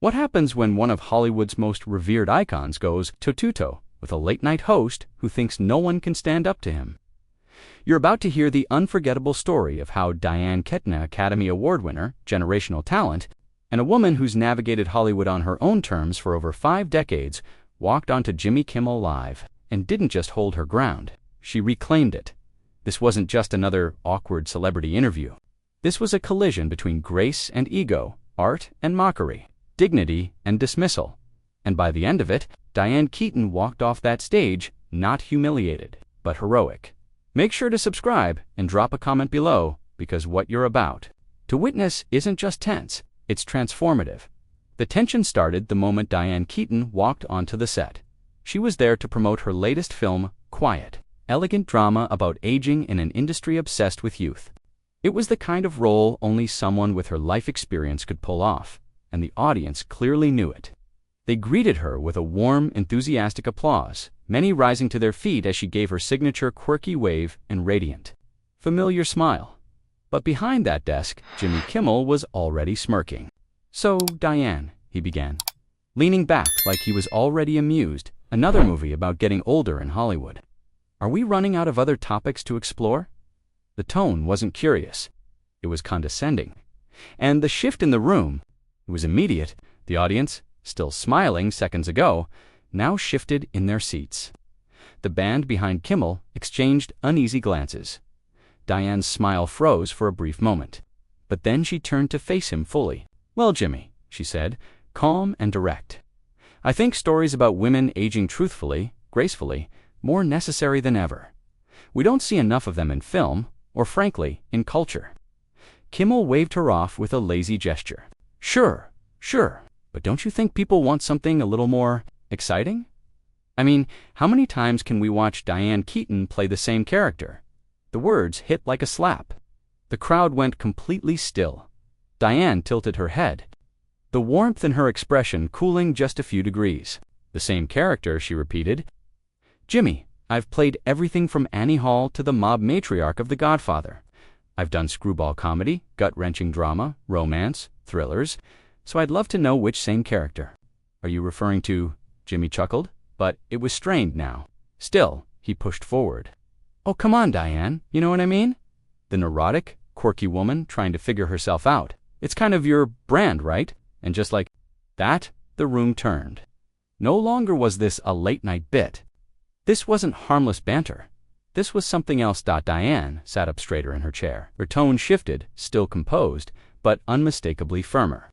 What happens when one of Hollywood's most revered icons goes toe-to-toe with a late-night host who thinks no one can stand up to him? You're about to hear the unforgettable story of how Diane Keaton, Academy Award winner, generational talent, and a woman who's navigated Hollywood on her own terms for over 5 decades, walked onto Jimmy Kimmel Live and didn't just hold her ground. She reclaimed it. This wasn't just another awkward celebrity interview. This was a collision between grace and ego, art and mockery, dignity and dismissal. And by the end of it, Diane Keaton walked off that stage not humiliated, but heroic. Make sure to subscribe and drop a comment below, because what you're about to witness isn't just tense, it's transformative. The tension started the moment Diane Keaton walked onto the set. She was there to promote her latest film, Quiet, elegant drama about aging in an industry obsessed with youth. It was the kind of role only someone with her life experience could pull off, and the audience clearly knew it. They greeted her with a warm, enthusiastic applause, many rising to their feet as she gave her signature quirky wave and radiant, familiar smile. But behind that desk, Jimmy Kimmel was already smirking. "So, Diane," he began, leaning back like he was already amused, "another movie about getting older in Hollywood. Are we running out of other topics to explore?" The tone wasn't curious. It was condescending. And the shift in the room, it was immediate. The audience, still smiling seconds ago, now shifted in their seats. The band behind Kimmel exchanged uneasy glances. Diane's smile froze for a brief moment, but then she turned to face him fully. "Well, Jimmy," she said, calm and direct, "I think stories about women aging truthfully, gracefully, more necessary than ever. We don't see enough of them in film, or frankly, in culture." Kimmel waved her off with a lazy gesture. Sure, but don't you think people want something a little more exciting? I mean, how many times can we watch Diane Keaton play the same character?" The words hit like a slap. The crowd went completely still. Diane tilted her head, the warmth in her expression cooling just a few degrees. "The same character," she repeated. "Jimmy, I've played everything from Annie Hall to the mob matriarch of The Godfather. I've done screwball comedy, gut-wrenching drama, romance, thrillers, so I'd love to know which same character." "Are you referring to—" Jimmy chuckled, but it was strained now. Still, he pushed forward. "Oh, come on, Diane, you know what I mean? The neurotic, quirky woman trying to figure herself out. It's kind of your brand, right?" And just like that, the room turned. No longer was this a late-night bit. This wasn't harmless banter. This was something else. Diane sat up straighter in her chair. Her tone shifted, still composed, but unmistakably firmer.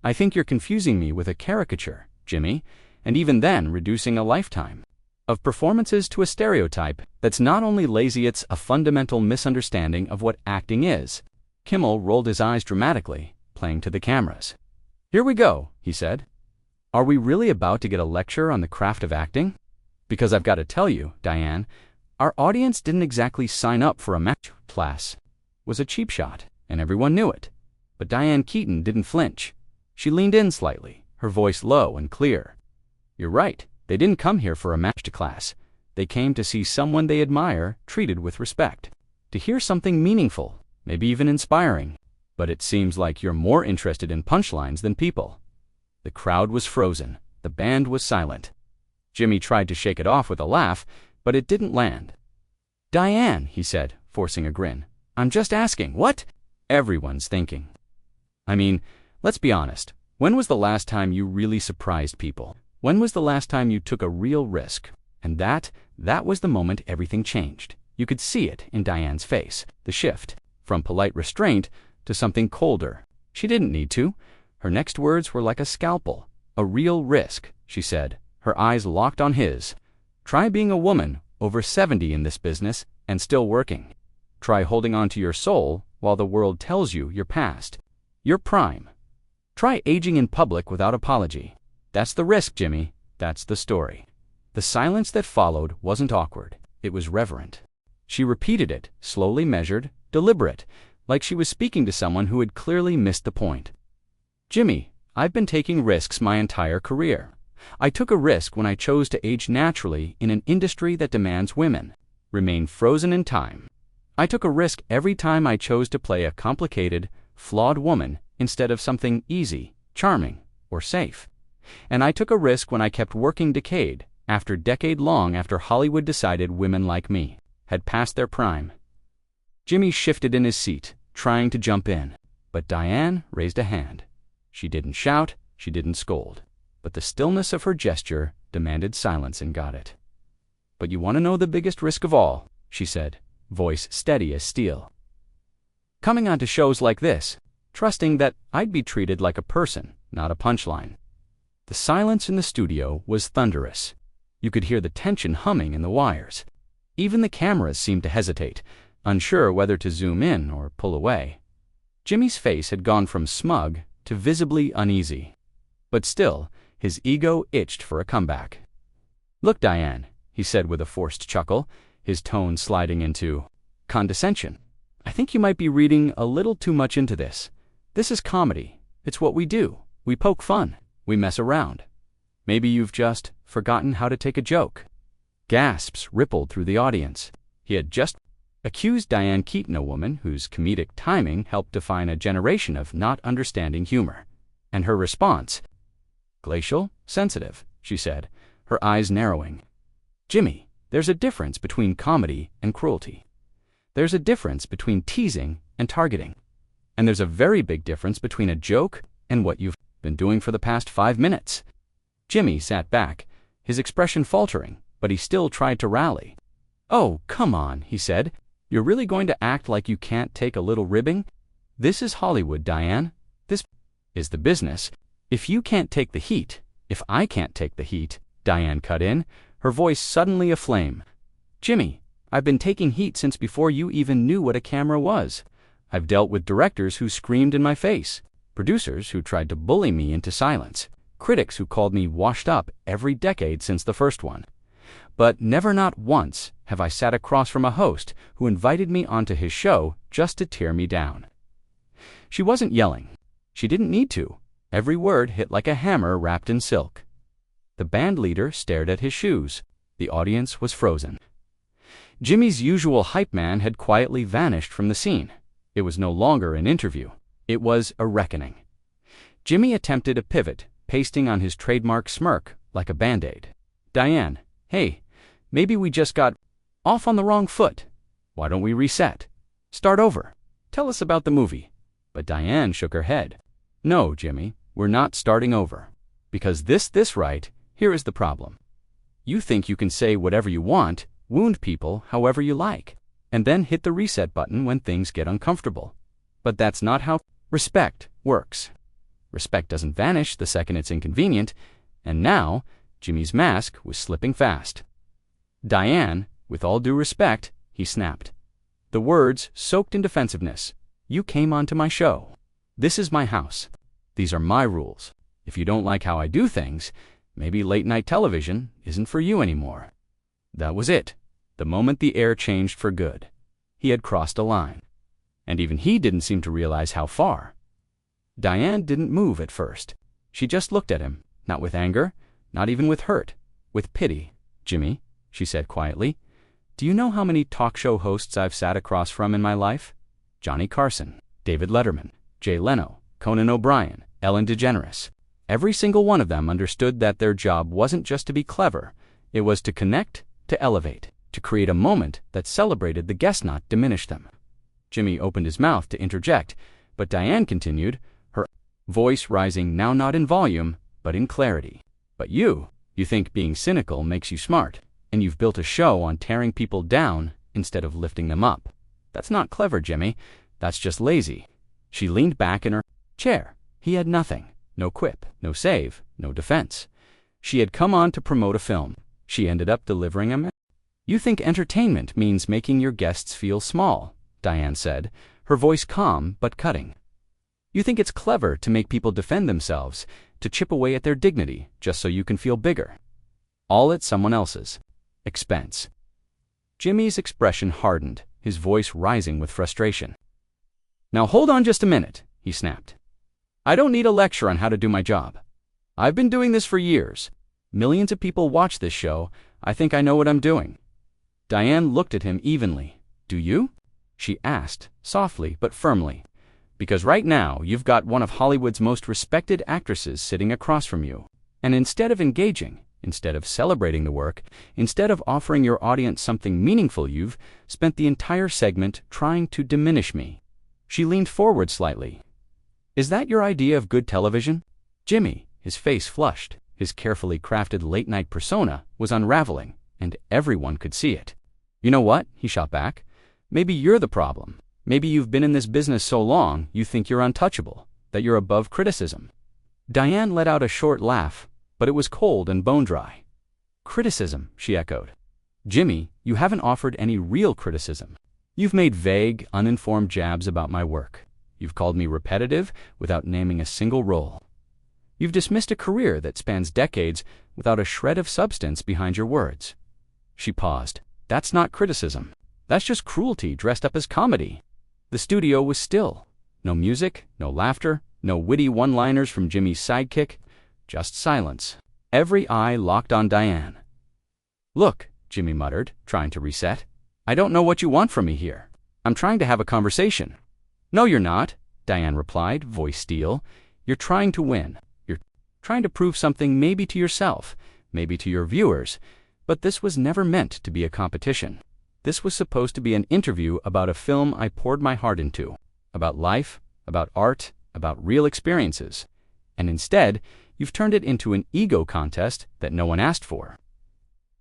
"I think you're confusing me with a caricature, Jimmy, and even then reducing a lifetime of performances to a stereotype that's not only lazy, it's a fundamental misunderstanding of what acting is." Kimmel rolled his eyes dramatically, playing to the cameras. "Here we go," he said. "Are we really about to get a lecture on the craft of acting? Because I've got to tell you, Diane, our audience didn't exactly sign up for a masterclass. It was a cheap shot, and everyone knew it." But Diane Keaton didn't flinch. She leaned in slightly, her voice low and clear. "You're right. They didn't come here for a masterclass. They came to see someone they admire treated with respect, to hear something meaningful, maybe even inspiring. But it seems like you're more interested in punchlines than people." The crowd was frozen. The band was silent. Jimmy tried to shake it off with a laugh, but it didn't land. "Diane," he said, forcing a grin, "I'm just asking, what?" Everyone's thinking. "I mean, let's be honest. When was the last time you really surprised people? When was the last time you took a real risk?" And that was the moment everything changed. You could see it in Diane's face, the shift from polite restraint to something colder. She didn't need to. Her next words were like a scalpel. "A real risk," she said, her eyes locked on his. "Try being a woman over 70 in this business and still working. Try holding on to your soul while the world tells you you're past your prime. Try aging in public without apology. That's the risk, Jimmy. That's the story." The silence that followed wasn't awkward. It was reverent. She repeated it, slowly measured, deliberate, like she was speaking to someone who had clearly missed the point. "Jimmy, I've been taking risks my entire career. I took a risk when I chose to age naturally in an industry that demands women remain frozen in time. I took a risk every time I chose to play a complicated, flawed woman instead of something easy, charming, or safe. And I took a risk when I kept working decade after decade long after Hollywood decided women like me had passed their prime. Jimmy shifted in his seat, trying to jump in, but Diane raised a hand. She didn't shout, she didn't scold, but the stillness of her gesture demanded silence and got it. "But you want to know the biggest risk of all," she said, voice steady as steel. "Coming onto shows like this, trusting that I'd be treated like a person, not a punchline." The silence in the studio was thunderous. You could hear the tension humming in the wires. Even the cameras seemed to hesitate, unsure whether to zoom in or pull away. Jimmy's face had gone from smug to visibly uneasy. But still, his ego itched for a comeback. "Look, Diane," he said with a forced chuckle, his tone sliding into condescension. "I think you might be reading a little too much into this. This is comedy. It's what we do. We poke fun. We mess around. Maybe you've just forgotten how to take a joke." Gasps rippled through the audience. He had just accused Diane Keaton, a woman whose comedic timing helped define a generation of not understanding humor. And her response, "Glacial, sensitive," she said, her eyes narrowing. "Jimmy, there's a difference between comedy and cruelty. There's a difference between teasing and targeting. And there's a very big difference between a joke and what you've been doing for the past 5 minutes." Jimmy sat back, his expression faltering, but he still tried to rally. "Oh, come on," he said. "You're really going to act like you can't take a little ribbing? This is Hollywood, Diane. This is the business. If you can't take the heat, if I can't take the heat," Diane cut in, her voice suddenly aflame. "Jimmy, I've been taking heat since before you even knew what a camera was. I've dealt with directors who screamed in my face, producers who tried to bully me into silence, critics who called me washed up every decade since the first one. But never not once have I sat across from a host who invited me onto his show just to tear me down." She wasn't yelling. She didn't need to. Every word hit like a hammer wrapped in silk. The band leader stared at his shoes. The audience was frozen. Jimmy's usual hype man had quietly vanished from the scene. It was no longer an interview. It was a reckoning. Jimmy attempted a pivot, pasting on his trademark smirk like a Band-Aid. "Diane, hey, maybe we just got off on the wrong foot. Why don't we reset? Start over. Tell us about the movie." But Diane shook her head. "No, Jimmy, we're not starting over. Because this right, here is the problem. You think you can say whatever you want, wound people however you like, and then hit the reset button when things get uncomfortable. But that's not how respect works. Respect doesn't vanish the second it's inconvenient." And now, Jimmy's mask was slipping fast. "Diane, with all due respect," he snapped. The words soaked in defensiveness. "You came onto my show. This is my house. These are my rules. If you don't like how I do things, maybe late-night television isn't for you anymore." That was it. The moment the air changed for good. He had crossed a line. And even he didn't seem to realize how far. Diane didn't move at first. She just looked at him, not with anger, not even with hurt, with pity. "Jimmy," she said quietly, "do you know how many talk show hosts I've sat across from in my life? Johnny Carson, David Letterman, Jay Leno, Conan O'Brien, Ellen DeGeneres. Every single one of them understood that their job wasn't just to be clever. It was to connect, to elevate, to create a moment that celebrated the guest, not diminished them." Jimmy opened his mouth to interject, but Diane continued, her voice rising now not in volume, but in clarity. "But you think being cynical makes you smart, and you've built a show on tearing people down instead of lifting them up. That's not clever, Jimmy. That's just lazy." She leaned back in her chair. He had nothing. No quip, no save, no defense. She had come on to promote a film. She ended up delivering a message. "You think entertainment means making your guests feel small," Diane said, her voice calm but cutting. "You think it's clever to make people defend themselves, to chip away at their dignity just so you can feel bigger. All at someone else's expense." Jimmy's expression hardened, his voice rising with frustration. "Now hold on just a minute," he snapped. "I don't need a lecture on how to do my job. I've been doing this for years. Millions of people watch this show. I think I know what I'm doing." Diane looked at him evenly. "Do you?" she asked, softly but firmly. Because right now, you've got one of Hollywood's most respected actresses sitting across from you. And instead of engaging, instead of celebrating the work, instead of offering your audience something meaningful, you've spent the entire segment trying to diminish me." She leaned forward slightly. "Is that your idea of good television?" Jimmy, his face flushed, his carefully crafted late-night persona was unraveling, and everyone could see it. "You know what?" he shot back. "Maybe you're the problem. Maybe you've been in this business so long you think you're untouchable, that you're above criticism." Diane let out a short laugh, but it was cold and bone-dry. "Criticism," she echoed. "Jimmy, you haven't offered any real criticism. You've made vague, uninformed jabs about my work. You've called me repetitive without naming a single role. You've dismissed a career that spans decades without a shred of substance behind your words." She paused. "That's not criticism. That's just cruelty dressed up as comedy." The studio was still. No music, no laughter, no witty one-liners from Jimmy's sidekick, just silence. Every eye locked on Diane. "Look," Jimmy muttered, trying to reset. "I don't know what you want from me here. I'm trying to have a conversation." "No, you're not," Diane replied, voice steel. "You're trying to win. You're trying to prove something, maybe to yourself, maybe to your viewers. But this was never meant to be a competition. This was supposed to be an interview about a film I poured my heart into, about life, about art, about real experiences. And instead, you've turned it into an ego contest that no one asked for."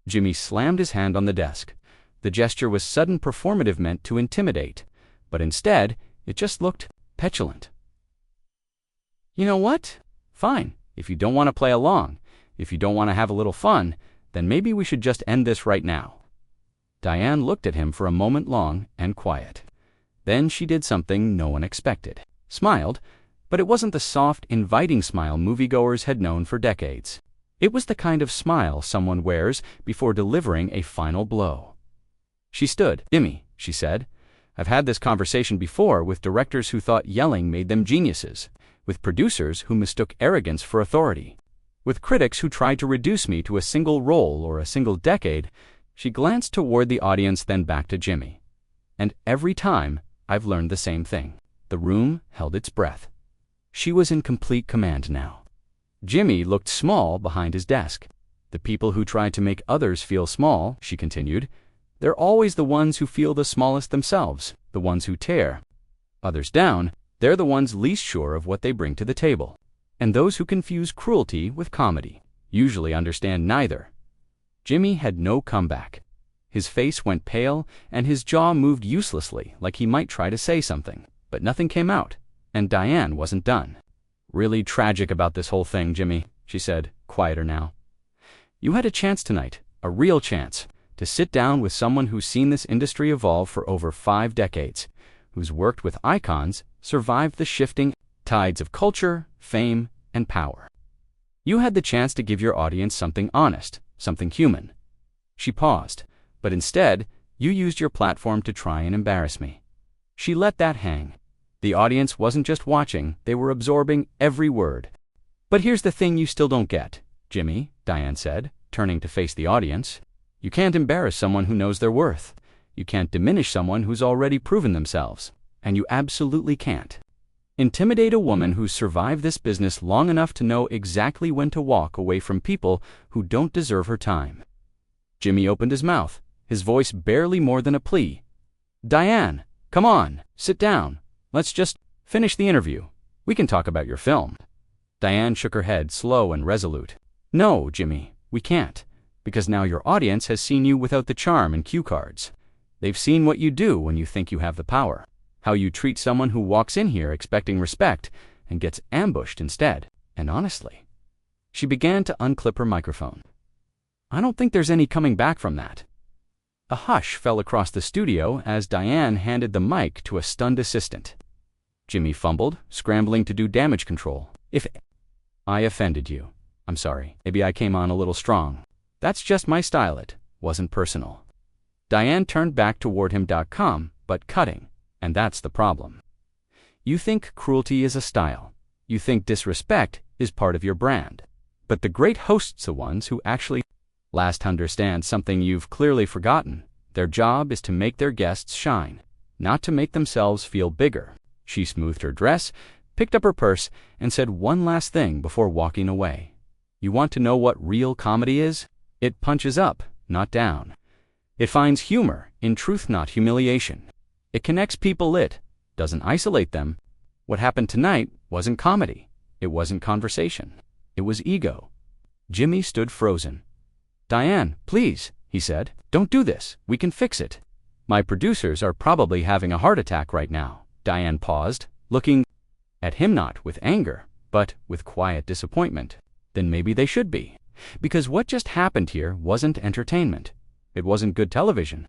Jimmy slammed his hand on the desk. The gesture was sudden performative meant to intimidate, but instead, it just looked petulant. "You know what? Fine. If you don't want to play along, if you don't want to have a little fun, then maybe we should just end this right now." Diane looked at him for a moment long and quiet. Then she did something no one expected. Smiled, but it wasn't the soft, inviting smile moviegoers had known for decades. It was the kind of smile someone wears before delivering a final blow. She stood. "Jimmy," she said, "I've had this conversation before with directors who thought yelling made them geniuses, with producers who mistook arrogance for authority, with critics who tried to reduce me to a single role or a single decade." She glanced toward the audience, then back to Jimmy. "And every time, I've learned the same thing." The room held its breath. She was in complete command now. Jimmy looked small behind his desk. "The people who try to make others feel small," she continued, "they're always the ones who feel the smallest themselves, the ones who tear others down. They're the ones least sure of what they bring to the table. And those who confuse cruelty with comedy usually understand neither." Jimmy had no comeback. His face went pale, and his jaw moved uselessly, like he might try to say something, but nothing came out, and Diane wasn't done. "Really tragic about this whole thing, Jimmy," she said, quieter now. "You had a chance tonight, a real chance, to sit down with someone who's seen this industry evolve for over 5 decades, who's worked with icons, survived the shifting tides of culture, fame, and power. You had the chance to give your audience something honest, something human." She paused, but instead, you used your platform to try and embarrass me. She let that hang. The audience wasn't just watching, they were absorbing every word. "But here's the thing you still don't get, Jimmy," Diane said, turning to face the audience. "You can't embarrass someone who knows their worth. You can't diminish someone who's already proven themselves. And you absolutely can't intimidate a woman who's survived this business long enough to know exactly when to walk away from people who don't deserve her time." Jimmy opened his mouth, his voice barely more than a plea. "Diane, come on, sit down. Let's just finish the interview. We can talk about your film." Diane shook her head, slow and resolute. "No, Jimmy, we can't, because now your audience has seen you without the charm and cue cards. They've seen what you do when you think you have the power. How you treat someone who walks in here expecting respect and gets ambushed instead. And honestly," she began to unclip her microphone, "I don't think there's any coming back from that." A hush fell across the studio as Diane handed the mic to a stunned assistant. Jimmy fumbled, scrambling to do damage control. "If I offended you, I'm sorry. Maybe I came on a little strong. That's just my style. It wasn't personal." Diane turned back toward him. "But cutting. And that's the problem. You think cruelty is a style. You think disrespect is part of your brand. But the great hosts, the ones who actually understand something you've clearly forgotten. Their job is to make their guests shine, not to make themselves feel bigger. She smoothed her dress, picked up her purse, and said one last thing before walking away. You want to know what real comedy is? It punches up, not down. It finds humor in truth, not humiliation. It connects people, it doesn't isolate them. What happened tonight wasn't comedy. It wasn't conversation. It was ego. Jimmy stood frozen. Diane, please, he said, don't do this. We can fix it. My producers are probably having a heart attack right now. Diane paused, looking at him not with anger, but with quiet disappointment. Then maybe they should be. Because what just happened here wasn't entertainment. It wasn't good television.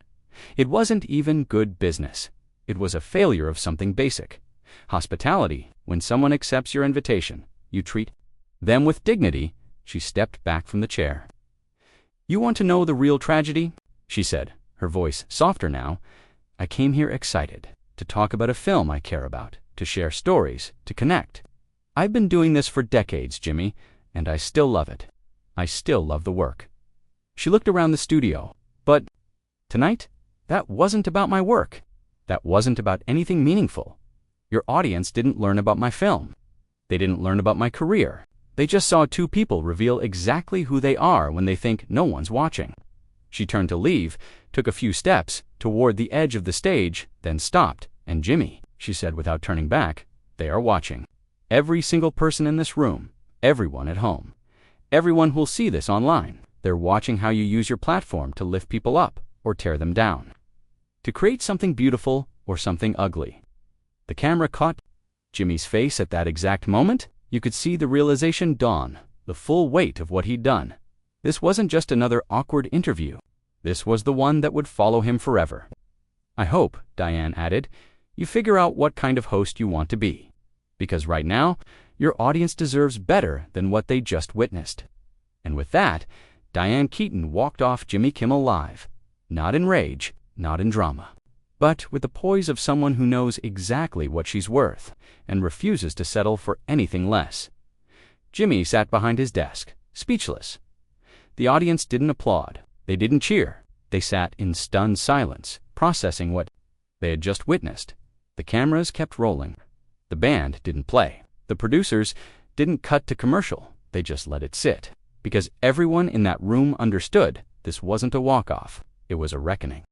It wasn't even good business. It was a failure of something basic. Hospitality. When someone accepts your invitation, you treat them with dignity. She stepped back from the chair. You want to know the real tragedy? She said, her voice softer now. I came here excited to talk about a film I care about, to share stories, to connect. I've been doing this for decades, Jimmy, and I still love it. I still love the work. She looked around the studio. But tonight, that wasn't about my work. That wasn't about anything meaningful. Your audience didn't learn about my film. They didn't learn about my career. They just saw two people reveal exactly who they are when they think no one's watching. She turned to leave, took a few steps toward the edge of the stage, then stopped. And Jimmy, she said without turning back, they are watching. Every single person in this room, everyone at home, everyone who'll see this online. They're watching how you use your platform to lift people up or tear them down, to create something beautiful or something ugly. The camera caught Jimmy's face at that exact moment. You could see the realization dawn, the full weight of what he'd done. This wasn't just another awkward interview. This was the one that would follow him forever. I hope, Diane added, you figure out what kind of host you want to be. Because right now, your audience deserves better than what they just witnessed. And with that, Diane Keaton walked off Jimmy Kimmel Live. Not in rage, not in drama, but with the poise of someone who knows exactly what she's worth and refuses to settle for anything less. Jimmy sat behind his desk, speechless. The audience didn't applaud. They didn't cheer. They sat in stunned silence, processing what they had just witnessed. The cameras kept rolling. The band didn't play. The producers didn't cut to commercial. They just let it sit. Because everyone in that room understood this wasn't a walk-off. It was a reckoning.